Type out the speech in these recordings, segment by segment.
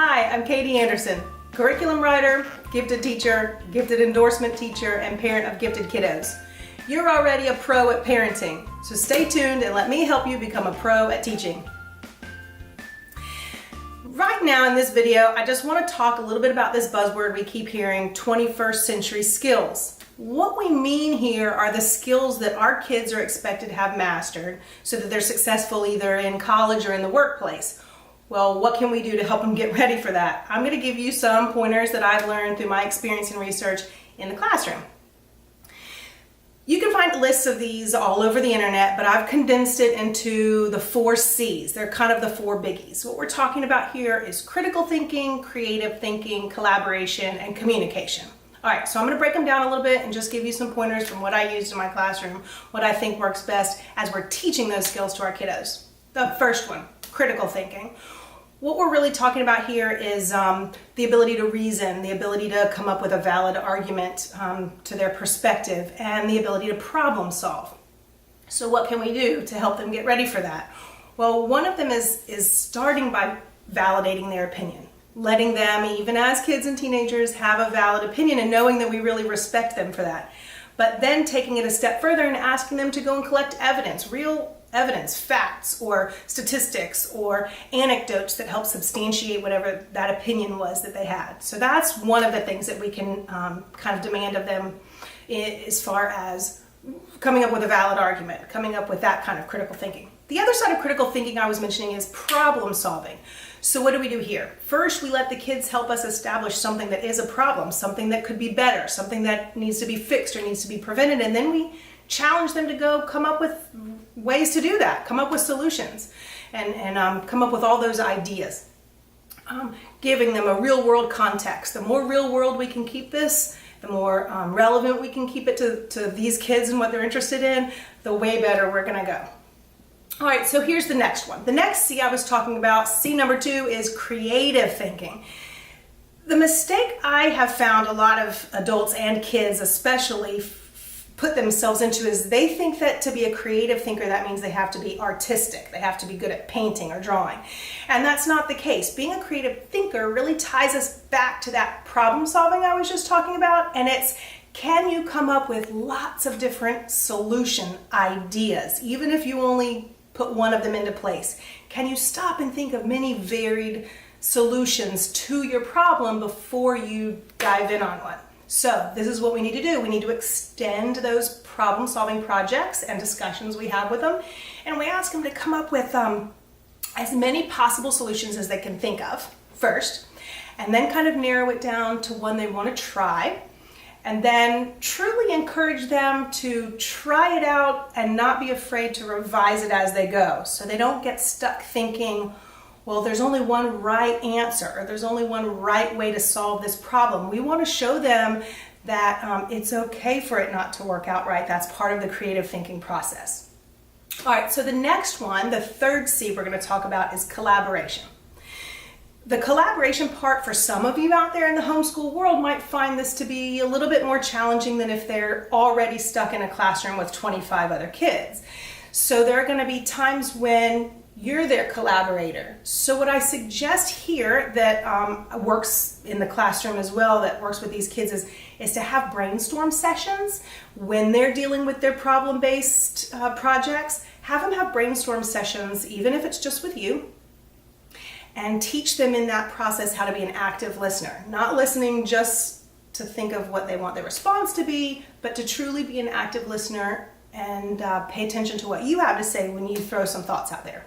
Hi, I'm Katie Anderson, curriculum writer, gifted teacher, gifted endorsement teacher, and parent of gifted kiddos. You're already a pro at parenting, so stay tuned and let me help you become a pro at teaching. Right now in this video, I just want to talk a little bit about this buzzword we keep hearing, 21st century skills. What we mean here are the skills that our kids are expected to have mastered so that they're successful either in college or in the workplace. Well, what can we do to help them get ready for that? I'm going to give you some pointers that I've learned through my experience and research in the classroom. You can find lists of these all over the internet, but I've condensed it into the 4 C's. They're kind of the 4 biggies. What we're talking about here is critical thinking, creative thinking, collaboration, and communication. All right, so I'm going to break them down a little bit and just give you some pointers from what I used in my classroom, what I think works best as we're teaching those skills to our kiddos. The first one, critical thinking. What we're really talking about here is the ability to reason, the ability to come up with a valid argument to their perspective, and the ability to problem solve. So what can we do to help them get ready for that? Well, one of them is starting by validating their opinion, letting them, even as kids and teenagers, have a valid opinion and knowing that we really respect them for that. But then taking it a step further and asking them to go and collect evidence, real evidence, facts or statistics or anecdotes that help substantiate whatever that opinion was that they had. So that's one of the things that we can kind of demand of them as far as coming up with a valid argument, coming up with that kind of critical thinking. The other side of critical thinking I was mentioning is problem solving. So what do we do here? First, we let the kids help us establish something that is a problem, something that could be better, something that needs to be fixed or needs to be prevented, and then we challenge them to go come up with ways to do that, come up with solutions, and come up with all those ideas. Giving them a real world context. The more real world we can keep this, the more relevant we can keep it to these kids and what they're interested in, the way better we're gonna go. All right, so here's the next one. The next C I was talking about, C number 2, is creative thinking. The mistake I have found a lot of adults and kids especially put themselves into is they think that to be a creative thinker, that means they have to be artistic. They have to be good at painting or drawing. And that's not the case. Being a creative thinker really ties us back to that problem solving I was just talking about. And it's, can you come up with lots of different solution ideas, even if you only put one of them into place? Can you stop and think of many varied solutions to your problem before you dive in on one? So this is what we need to do. We need to extend those problem-solving projects and discussions we have with them, and we ask them to come up with as many possible solutions as they can think of first, and then kind of narrow it down to one they want to try, and then truly encourage them to try it out and not be afraid to revise it as they go, so they don't get stuck thinking, well, there's only one right answer, or there's only one right way to solve this problem. We want to show them that it's okay for it not to work out right. That's part of the creative thinking process. All right, so the next one, the 3rd C we're going to talk about, is collaboration. The collaboration part for some of you out there in the homeschool world might find this to be a little bit more challenging than if they're already stuck in a classroom with 25 other kids. So there are going to be times when you're their collaborator. So what I suggest here that works in the classroom as well, that works with these kids, is to have brainstorm sessions when they're dealing with their problem-based projects. Have them have brainstorm sessions, even if it's just with you, and teach them in that process how to be an active listener. Not listening just to think of what they want their response to be, but to truly be an active listener and pay attention to what you have to say when you throw some thoughts out there.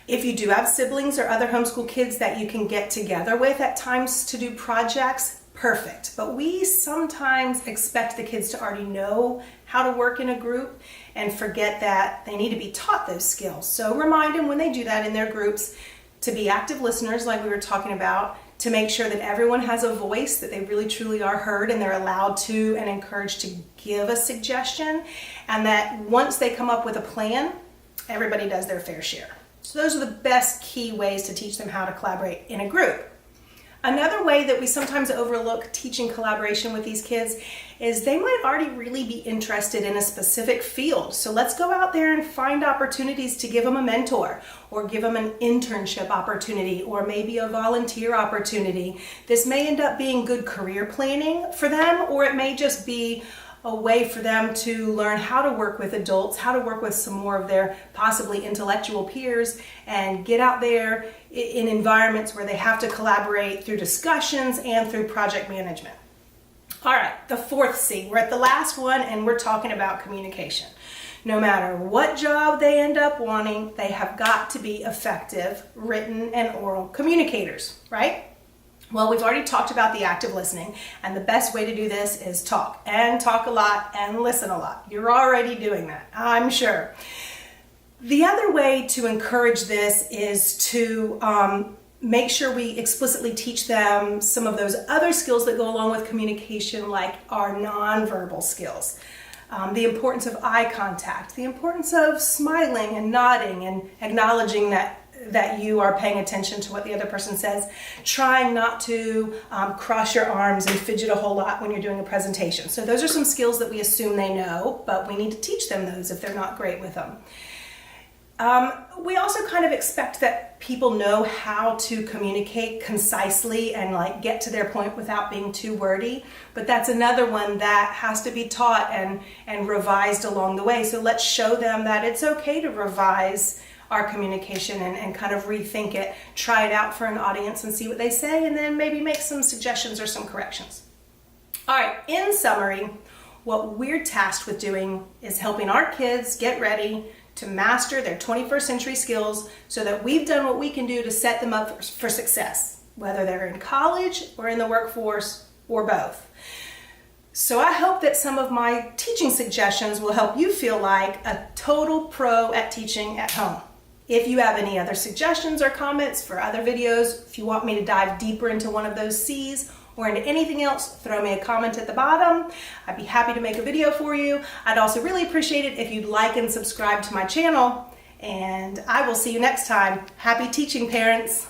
If you do have siblings or other homeschool kids that you can get together with at times to do projects, perfect. But we sometimes expect the kids to already know how to work in a group and forget that they need to be taught those skills. So remind them when they do that in their groups to be active listeners like we were talking about, to make sure that everyone has a voice, that they really truly are heard and they're allowed to and encouraged to give a suggestion, and that once they come up with a plan, everybody does their fair share. So those are the best key ways to teach them how to collaborate in a group. Another way that we sometimes overlook teaching collaboration with these kids is they might already really be interested in a specific field. So let's go out there and find opportunities to give them a mentor or give them an internship opportunity or maybe a volunteer opportunity. This may end up being good career planning for them, or it may just be a way for them to learn how to work with adults, how to work with some more of their possibly intellectual peers, and get out there in environments where they have to collaborate through discussions and through project management. All right, the fourth C. We're at the last one, and we're talking about communication. No matter what job they end up wanting, they have got to be effective written and oral communicators, right? Well, we've already talked about the active listening, and the best way to do this is talk a lot and listen a lot. You're already doing that, I'm sure. The other way to encourage this is to make sure we explicitly teach them some of those other skills that go along with communication, like our nonverbal skills. The importance of eye contact, the importance of smiling and nodding and acknowledging that you are paying attention to what the other person says, trying not to cross your arms and fidget a whole lot when you're doing a presentation. So those are some skills that we assume they know, but we need to teach them those if they're not great with them. We also kind of expect that people know how to communicate concisely and like get to their point without being too wordy, but that's another one that has to be taught and revised along the way. So let's show them that it's okay to revise our communication and kind of rethink it, try it out for an audience and see what they say, and then maybe make some suggestions or some corrections. All right, in summary, what we're tasked with doing is helping our kids get ready to master their 21st century skills so that we've done what we can do to set them up for success, whether they're in college or in the workforce or both. So I hope that some of my teaching suggestions will help you feel like a total pro at teaching at home. If you have any other suggestions or comments for other videos, if you want me to dive deeper into one of those C's or into anything else, throw me a comment at the bottom. I'd be happy to make a video for you. I'd also really appreciate it if you'd like and subscribe to my channel. And I will see you next time. Happy teaching, parents.